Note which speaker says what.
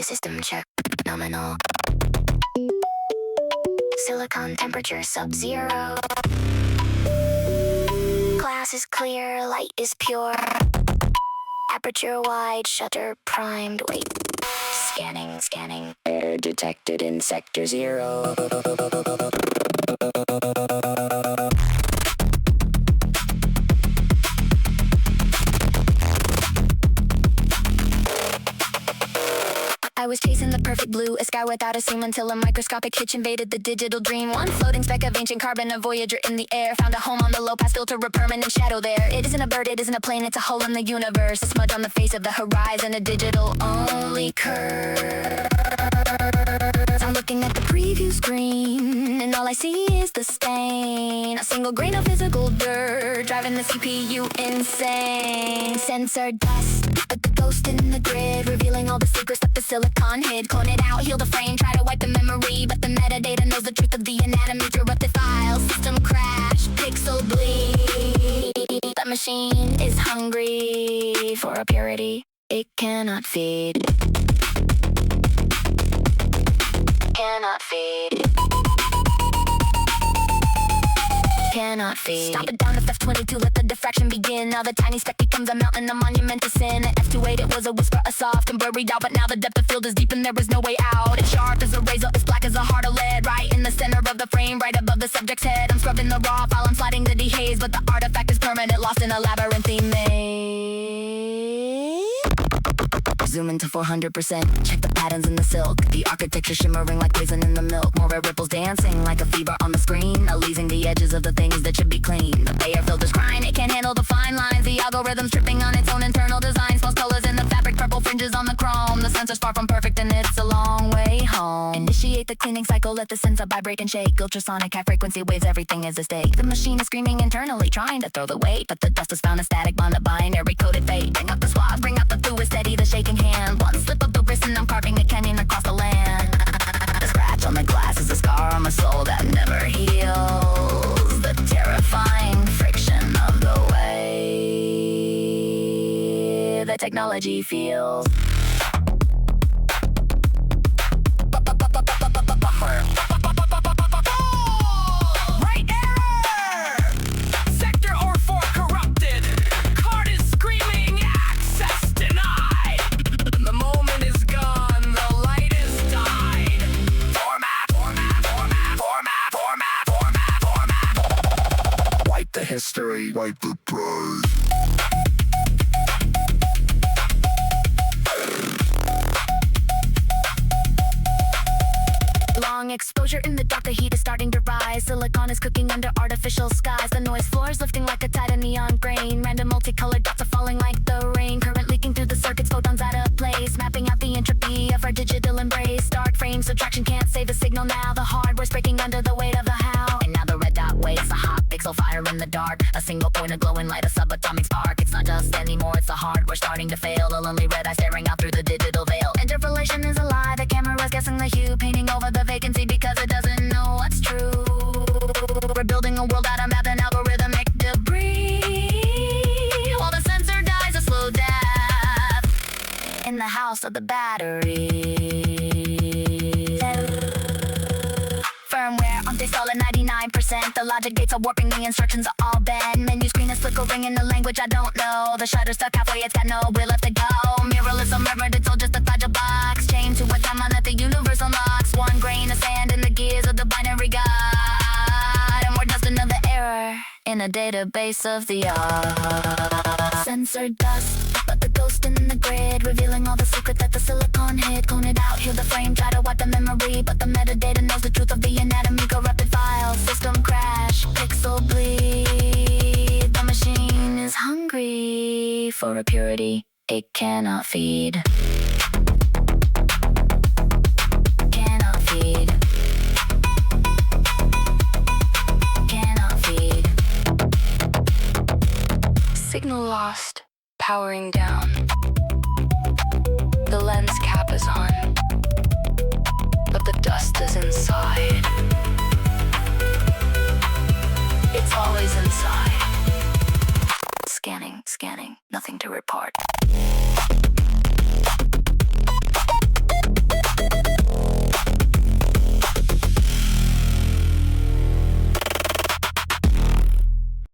Speaker 1: the system check. Nominal. Silicon temperature sub-zero. Glass is clear, light is pure. Aperture wide, shutter primed. Wait. Scanning. Error detected in sector 0. I was chasing the perfect blue, a sky without a seam, until a microscopic hitch invaded the digital dream. One floating speck of ancient carbon, a voyager in the air, found a home on the low-pass filter, a permanent shadow there. It isn't a bird, it isn't a plane, it's a hole in the universe, a smudge on the face of the horizon, a digital-only curve. I'm looking at the preview screen, and all I see is the stain. A single grain of physical dirt, driving the CPU insane. Sensor dust, but the ghost in the grid, revealing all the secrets that the silicon hid. Clone it out, heal the frame, try to wipe the memory, but the metadata knows the truth of the anatomy. Corrupted files, system crash, pixel bleed. The machine is hungry for a purity it cannot feed. Cannot feed. Cannot feed. Stop it down to F22, let the diffraction begin. Now the tiny speck becomes a mountain, a monument to sin. At F28 it was a whisper, a soft and blurry doubt, but now the depth of field is deep and there is no way out. It's sharp as a razor, it's black as a heart of lead, right in the center of the frame, right above the subject's head. I'm scrubbing the raw file, I'm sliding the dehaze, but the artifact is permanent, lost in a labyrinthine maze. Zoom into 400%, check the patterns in the silk, the architecture shimmering like poison in the milk. Moiré ripples dancing like a fever on the screen, elasing the edges of the things that should be clean. The layer filter's crying, it can't handle the fine lines. The algorithm's tripping on its own internal design. False colors in the fabric, purple fringes on the chrome. The sensor's far from perfect and it's a long way home. Initiate the cleaning cycle, let the sensor vibrate and shake. Ultrasonic high frequency waves, everything is a stake. The machine is screaming internally, trying to throw the weight, but the dust has found a static bond of binary coded fate. Bring up the swab, bring out the fluid, steady the shaking hand. One slip of the wrist and I'm carving a canyon across the land. The scratch on the glass is a scar on my soul that never heals. The terrifying friction of the way the technology feels.
Speaker 2: History, wipe the pride.
Speaker 1: Long exposure in the dark, the heat is starting to rise. Silicon is cooking under artificial skies. The noise floor is lifting like a tide of neon grain. Random multicolored dots are falling like the rain. Current leaking through the circuits, photons out of place, mapping out the entropy of our digital embrace. Dark frame subtraction can't save the signal now. The hardware's breaking under the weight of the how. And now the red dot waits, a hot pixel fire in the dark. A single point of glowing light, a subatomic spark. It's not just anymore, it's the hardware starting to fail. A lonely red eye staring out through the digital veil. Interpolation is a lie, the camera's guessing the hue, painting over the vacancy because it doesn't know what's true. We're building a world out of math and algorithmic debris, while the sensor dies a slow death in the house of the battery. Firmware on install at 99%. The logic gates are warping, the instructions are all bent. Menu screen is flickering in a language I don't know. The shutter's stuck halfway, it's got no way left to go. Mirrorless or mirrored, it's all just a fragile box. Chained to a timeline that the universe unlocks. One grain of sand in the gears of the binary god, and we're just another error in a database of the art. Sensor dust, but the ghost in the grid, revealing all the secret that the silicon hid. Clone it out, heal the frame, try to wipe the memory, but the metadata knows the truth of the anatomy. Corrupted files, system crash, pixel bleed. The machine is hungry for a purity it cannot feed. Cannot feed. Cannot feed.
Speaker 3: Signal lost. Powering down.